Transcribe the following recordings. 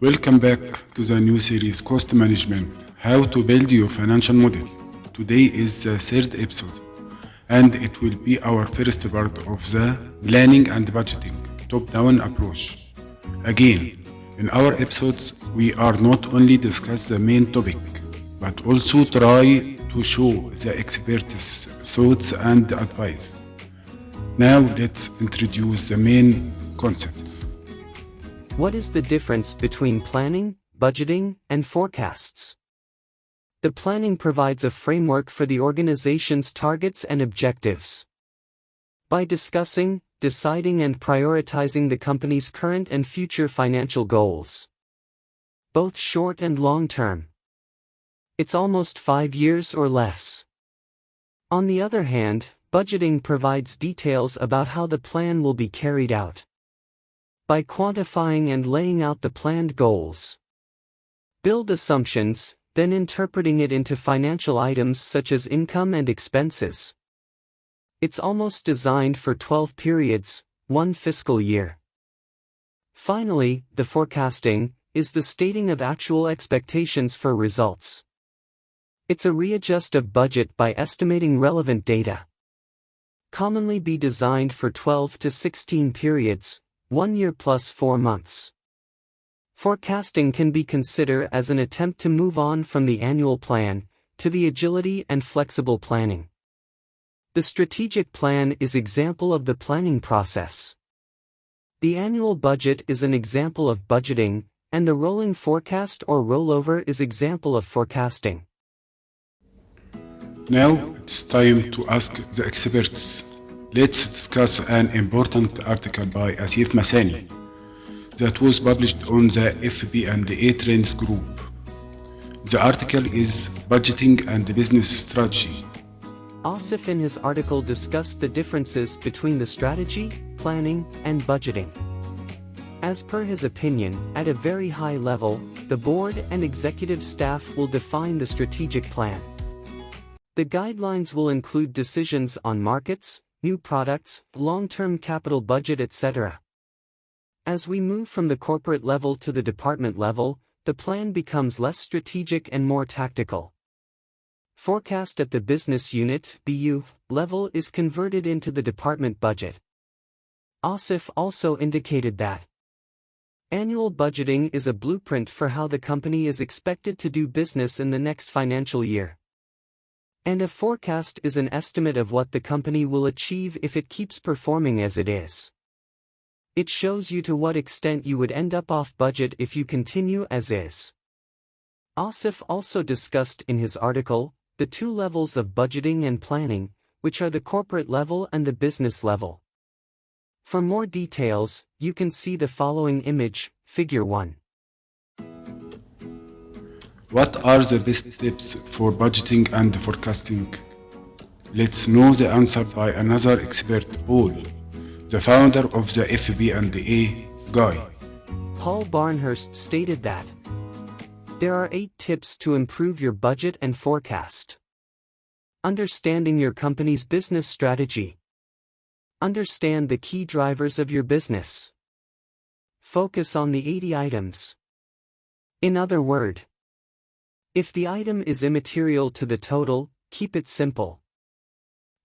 Welcome back to the new series Cost Management, How to Build Your Financial Model. Today is the third episode, and it will be our first part of the planning and budgeting top-down approach. Again, in our episodes, we are not only discuss the main topic, but also try to show the experts' thoughts and advice. Now let's introduce the main concepts. What is the difference between planning, budgeting, and forecasts? The planning provides a framework for the organization's targets and objectives. By discussing, deciding, and prioritizing the company's current and future financial goals, both short and long term, it's almost 5 years or less. On the other hand, budgeting provides details about how the plan will be carried out. By quantifying and laying out the planned goals, build assumptions, then interpreting it into financial items such as income and expenses. It's almost designed for 12 periods, 1 fiscal year. Finally, the forecasting is the stating of actual expectations for results. It's a readjust of budget by estimating relevant data. Commonly be designed for 12 to 16 periods, 1 year plus 4 months. Forecasting can be considered as an attempt to move on from the annual plan to the agility and flexible planning. The strategic plan is example of the planning process. The annual budget is an example of budgeting, and the rolling forecast or rollover is example of forecasting. Now it's time to ask the experts. Let's discuss an important article by Asif Masani that was published on the FP&A Trends Group. The article is Budgeting and Business Strategy. Asif in his article discussed the differences between the strategy, planning, and budgeting. As per his opinion, at a very high level, the board and executive staff will define the strategic plan. The guidelines will include decisions on markets, new products, long-term capital budget, etc. As we move from the corporate level to the department level, the plan becomes less strategic and more tactical. Forecast at the business unit (BU) level is converted into the department budget. Asif also indicated that annual budgeting is a blueprint for how the company is expected to do business in the next financial year. And a forecast is an estimate of what the company will achieve if it keeps performing as it is. It shows you to what extent you would end up off budget if you continue as is. Asif also discussed in his article the 2 levels of budgeting and planning, which are the corporate level and the business level. For more details, you can see the following image, Figure 1. What are the best tips for budgeting and forecasting? Let's know the answer by another expert, Paul, the founder of the FP&A Guy. Paul Barnhurst stated that there are 8 tips to improve your budget and forecast. Understanding your company's business strategy. Understand the key drivers of your business. Focus on the 80 items. In other words, if the item is immaterial to the total, keep it simple.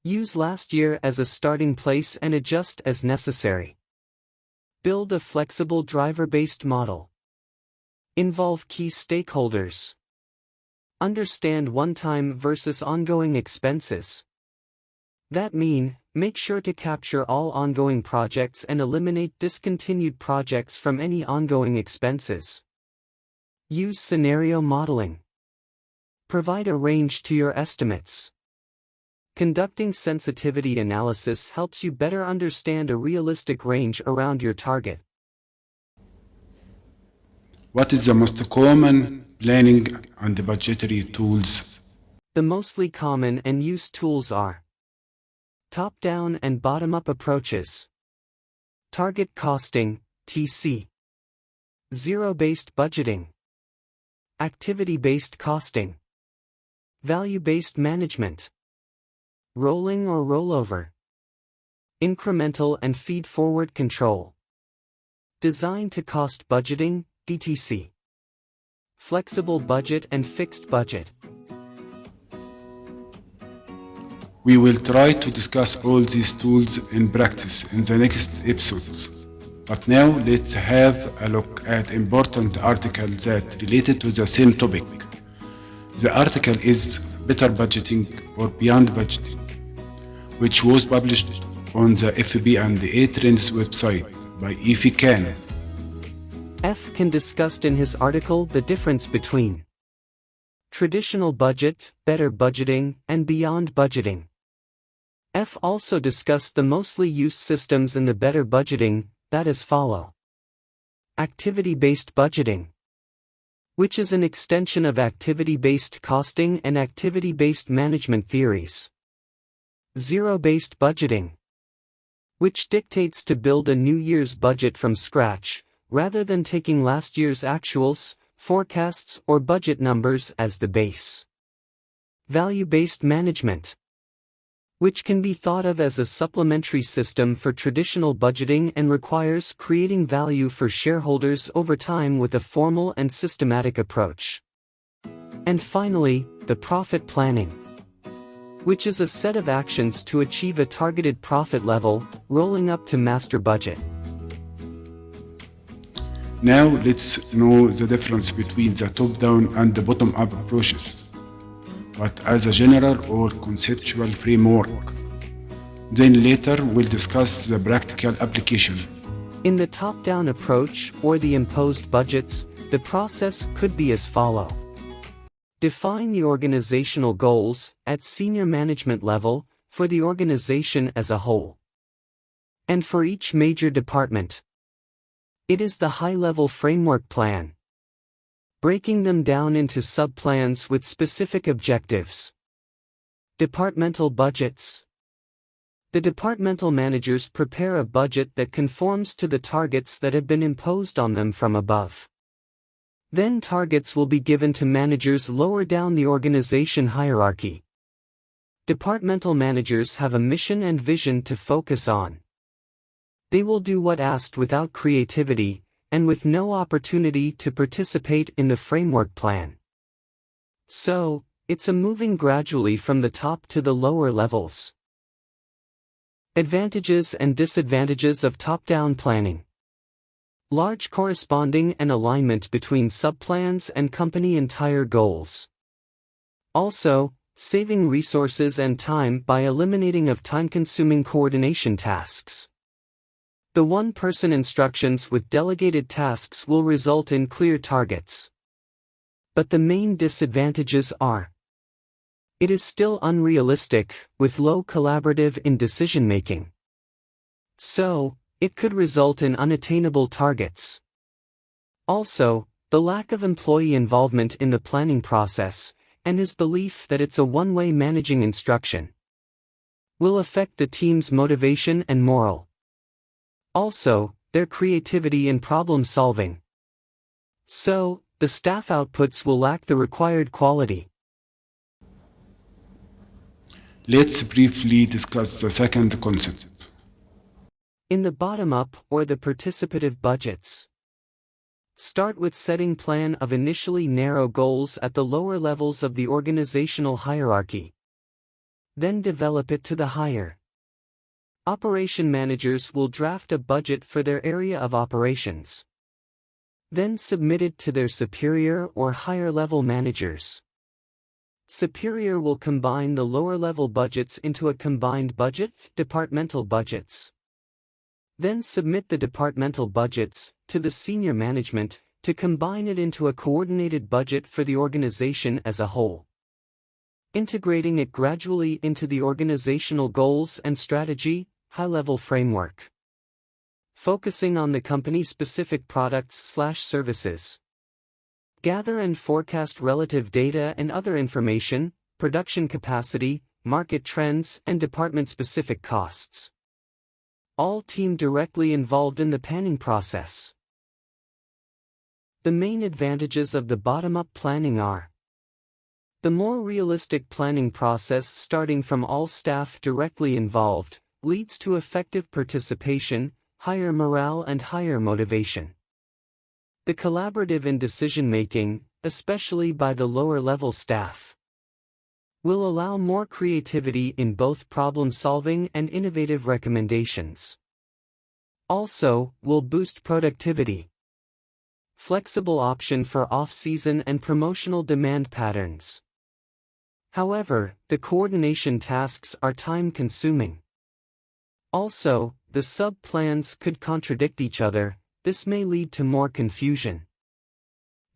Use last year as a starting place and adjust as necessary. Build a flexible driver-based model. Involve key stakeholders. Understand one-time versus ongoing expenses. That means, make sure to capture all ongoing projects and eliminate discontinued projects from any ongoing expenses. Use scenario modeling. Provide a range to your estimates. Conducting sensitivity analysis helps you better understand a realistic range around your target. What is the most common planning and budgetary tools? The mostly common and used tools are top-down and bottom-up approaches, target costing, TC, zero-based budgeting, activity-based costing, value-based management, rolling or rollover, incremental and feed-forward control. Design to cost budgeting, DTC. Flexible budget and fixed budget. We will try to discuss all these tools in practice in the next episodes. But now let's have a look at important article that related to the same topic. The article is Better Budgeting or Beyond Budgeting, which was published on the FP&A Trends website by Ify Khan. F. Khan discussed in his article the difference between traditional budget, better budgeting, and beyond budgeting. F. also discussed the mostly used systems in the better budgeting, that is follow. Activity-based budgeting, which is an extension of activity-based costing and activity-based management theories. Zero-based budgeting, which dictates to build a new year's budget from scratch, rather than taking last year's actuals, forecasts, or budget numbers as the base. Value-based management, which can be thought of as a supplementary system for traditional budgeting and requires creating value for shareholders over time with a formal and systematic approach. And finally, the profit planning, which is a set of actions to achieve a targeted profit level, rolling up to master budget. Now let's know the difference between the top-down and the bottom-up approaches, but as a general or conceptual framework. Then later we'll discuss the practical application. In the top-down approach, or the imposed budgets, the process could be as follows. Define the organizational goals, at senior management level, for the organization as a whole. And for each major department. It is the high-level framework plan, breaking them down into sub-plans with specific objectives. Departmental budgets. The departmental managers prepare a budget that conforms to the targets that have been imposed on them from above. Then targets will be given to managers lower down the organization hierarchy. Departmental managers have a mission and vision to focus on. They will do what asked without creativity, and with no opportunity to participate in the framework plan. So, it's a moving gradually from the top to the lower levels. Advantages and disadvantages of top-down planning. Large corresponding and alignment between subplans and company entire goals. Also, saving resources and time by eliminating of time-consuming coordination tasks. The one-person instructions with delegated tasks will result in clear targets. But the main disadvantages are: it is still unrealistic, with low collaborative in decision-making. So, it could result in unattainable targets. Also, the lack of employee involvement in the planning process, and his belief that it's a one-way managing instruction, will affect the team's motivation and morale. Also, their creativity in problem solving. So, the staff outputs will lack the required quality. Let's briefly discuss the second concept. In the bottom-up or the participative budgets, start with setting plan of initially narrow goals at the lower levels of the organizational hierarchy. Then develop it to the higher. Operation managers will draft a budget for their area of operations. Then submit it to their superior or higher-level managers. Superior will combine the lower-level budgets into a combined budget, departmental budgets. Then submit the departmental budgets to the senior management to combine it into a coordinated budget for the organization as a whole. Integrating it gradually into the organizational goals and strategy, high-level framework. Focusing on the company-specific products/services. Gather and forecast relative data and other information, production capacity, market trends, and department-specific costs. All team directly involved in the planning process. The main advantages of the bottom-up planning are: the more realistic planning process starting from all staff directly involved, leads to effective participation, higher morale and higher motivation. The collaborative in decision-making, especially by the lower-level staff, will allow more creativity in both problem-solving and innovative recommendations. Also, will boost productivity. Flexible option for off-season and promotional demand patterns. However, the coordination tasks are time-consuming. Also, the sub-plans could contradict each other. This may lead to more confusion.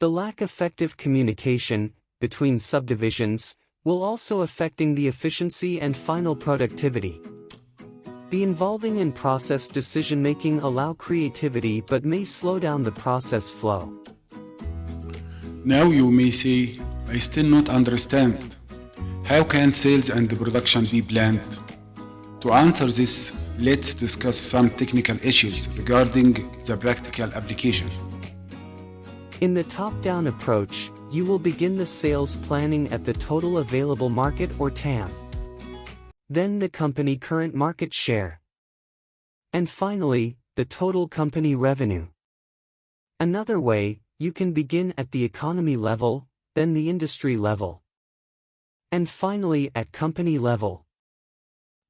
The lack of effective communication between subdivisions will also affecting the efficiency and final productivity. The involving in process decision-making allow creativity but may slow down the process flow. Now you may say, I still not understand. How can sales and production be planned? To answer this, let's discuss some technical issues regarding the practical application. In the top-down approach, you will begin the sales planning at the total available market or TAM. Then the company current market share. And finally, the total company revenue. Another way, you can begin at the economy level, then the industry level, and finally at company level.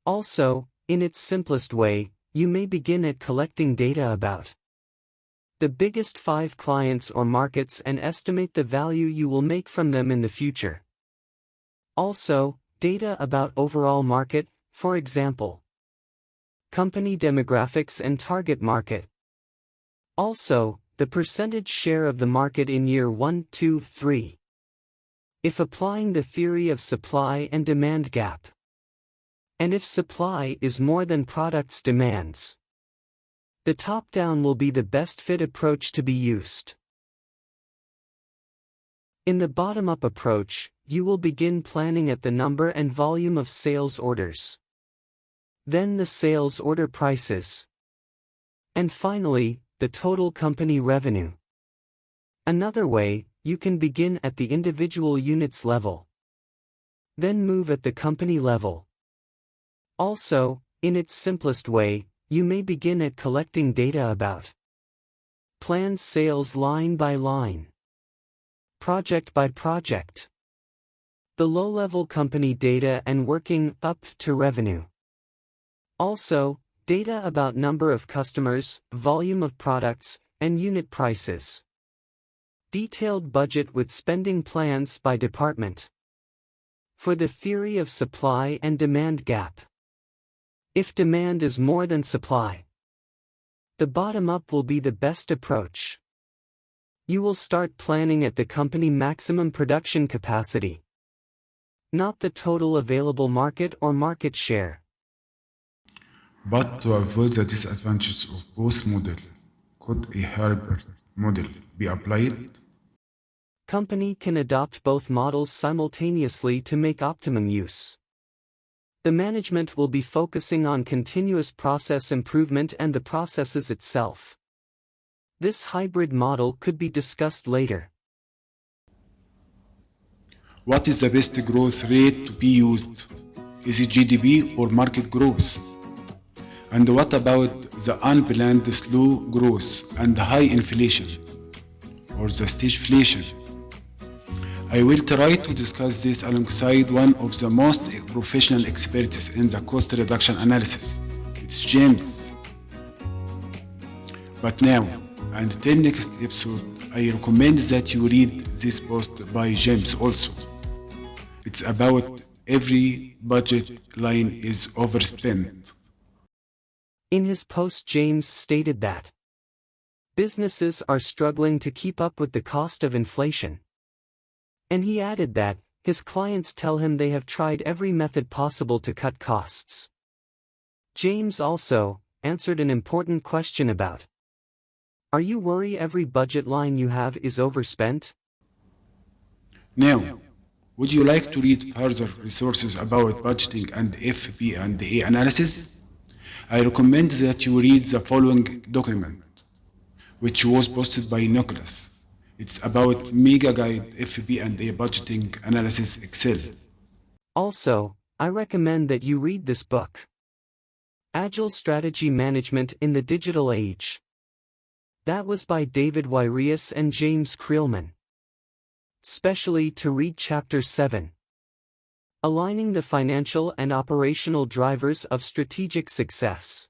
Also, in its simplest way, you may begin at collecting data about the biggest 5 clients or markets and estimate the value you will make from them in the future. Also, data about overall market, for example, company demographics and target market. Also, the percentage share of the market in year 1, 2, 3. If applying the theory of supply and demand gap. And if supply is more than product's demands, the top-down will be the best fit approach to be used. In the bottom-up approach, you will begin planning at the number and volume of sales orders. Then the sales order prices. And finally, the total company revenue. Another way, you can begin at the individual units level. Then move at the company level. Also, in its simplest way, you may begin at collecting data about planned sales line by line, project by project, the low-level company data and working up to revenue. Also, data about number of customers, volume of products, and unit prices. Detailed budget with spending plans by department. For the theory of supply and demand gap. If demand is more than supply, the bottom-up will be the best approach. You will start planning at the company maximum production capacity, not the total available market or market share. But to avoid the disadvantages of both models, could a hybrid model be applied? Company can adopt both models simultaneously to make optimum use. The management will be focusing on continuous process improvement and the processes itself. This hybrid model could be discussed later. What is the best growth rate to be used? Is it GDP or market growth? And what about the unplanned slow growth and high inflation, or the stagflation? I will try to discuss this alongside one of the most professional experts in the cost reduction analysis. It's James. But now, until next episode, I recommend that you read this post by James also. It's about every budget line is overspent. In his post, James stated that businesses are struggling to keep up with the cost of inflation. And he added that his clients tell him they have tried every method possible to cut costs. James also answered an important question about, are you worried every budget line you have is overspent? Now, would you like to read further resources about budgeting and FP&A analysis? I recommend that you read the following document, which was posted by Nicholas. It's about Mega Guide FP&A Budgeting Analysis Excel. Also, I recommend that you read this book, Agile Strategy Management in the Digital Age. That was by David Wyrius and James Creelman. Specially to read Chapter 7. Aligning the financial and operational drivers of strategic success.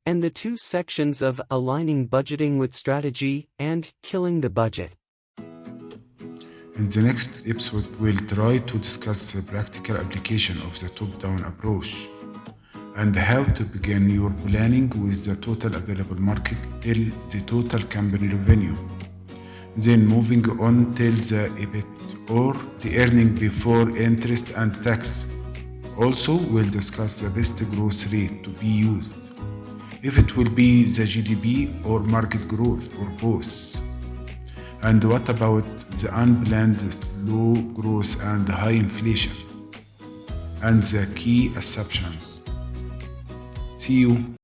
And the 2 sections of Aligning Budgeting with Strategy and Killing the Budget. In the next episode, we'll try to discuss the practical application of the top-down approach and how to begin your planning with the total available market till the total company revenue. Then moving on till the EBIT or the earning before interest and tax. Also, we'll discuss the best growth rate to be used, if it will be the GDP or market growth or both. And what about the unplanned slow growth and high inflation? And the key assumptions. See you.